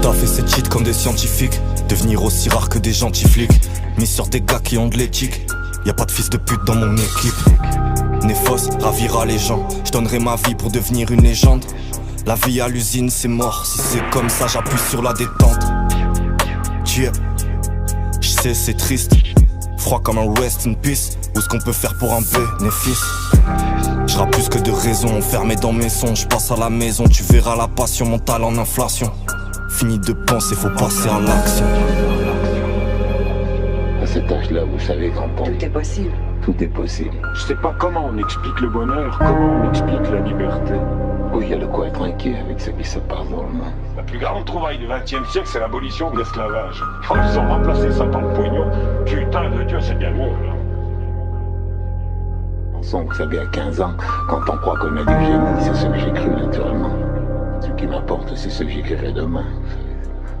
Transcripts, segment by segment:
taf et c'est cheat comme des scientifiques. Devenir aussi rare que des gentils flics. Mis sur des gars qui ont de l'éthique. Y'a pas de fils de pute dans mon équipe. Néphos ravira les gens. Je donnerai ma vie pour devenir une légende. La vie à l'usine c'est mort. Si c'est comme ça j'appuie sur la détente. Yeah. J'sais c'est triste. Froid comme un rest in peace. Ou ce qu'on peut faire pour un bénéfice. J'rappe plus que de raison. Enfermé dans mes sons. J'passe à la maison. Tu verras la passion. Mon talent en inflation. Fini de penser, faut passer à l'action. À cet âge-là, vous savez, grand-père, Tout est possible. tout est possible. Je sais pas comment on explique le bonheur, comment on explique la liberté. Oui, il y a de quoi être inquiet avec ce qui se passe dans le monde. La plus grande trouvaille du XXe siècle, c'est l'abolition de l'esclavage. Oh, ils ont remplacé ça par le pognon. Putain de Dieu, c'est bien mieux, là. Pensons que ça fait à 15 ans, quand on croit qu'on a du génie, c'est ce que j'ai cru naturellement. Ce qui m'importe, c'est ce que j'écrirai demain.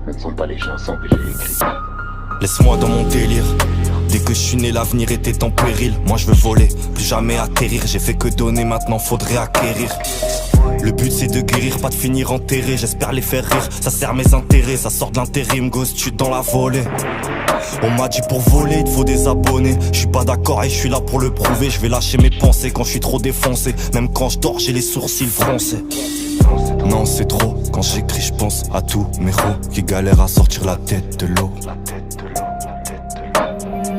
Ce ne sont pas les chansons que j'ai écrites. Laisse-moi dans mon délire. Dès que je suis né, l'avenir était en péril. Moi je veux voler, plus jamais atterrir. J'ai fait que donner, maintenant faudrait acquérir. Le but c'est de guérir, pas de finir enterré. J'espère les faire rire, ça sert mes intérêts. Ça sort de l'intérim, gosse, tu dans la volée. On m'a dit pour voler, il te faut des abonnés. Je suis pas d'accord et je suis là pour le prouver. Je vais lâcher mes pensées quand je suis trop défoncé. Même quand je dors, j'ai les sourcils froncés. Non c'est trop, quand j'écris je pense à tous mes héros qui galèrent à sortir la tête de l'eau.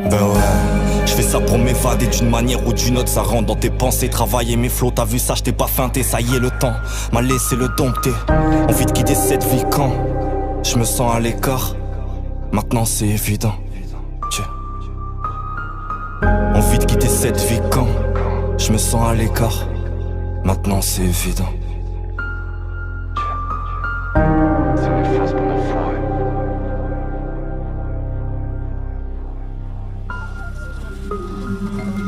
Ben ouais, je fais ça pour m'évader d'une manière ou d'une autre. Ça rentre dans tes pensées, travailler mes flots. T'as vu ça, je t'ai pas feinté, ça y est le temps m'a laissé le dompter. Envie de quitter cette vie quand je me sens à l'écart. Maintenant c'est évident. Tiens. Envie de quitter cette vie quand je me sens à l'écart. Maintenant c'est évident.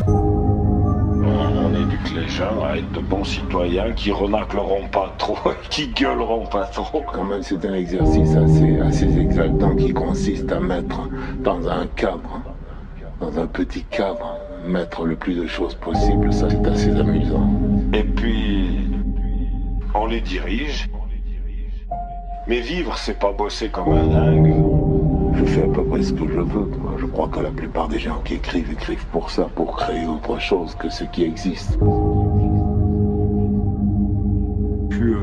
On éduque les gens à être de bons citoyens qui renacleront pas trop et qui gueuleront pas trop. Quand même, c'est un exercice assez exaltant qui consiste à mettre dans un cadre, dans un petit cadre, mettre le plus de choses possible. Ça, c'est assez amusant. Et puis, on les dirige. Mais vivre, c'est pas bosser comme un dingue. Je fais à peu près ce que je veux. Je crois que la plupart des gens qui écrivent pour ça, pour créer autre chose que ce qui existe. Puis,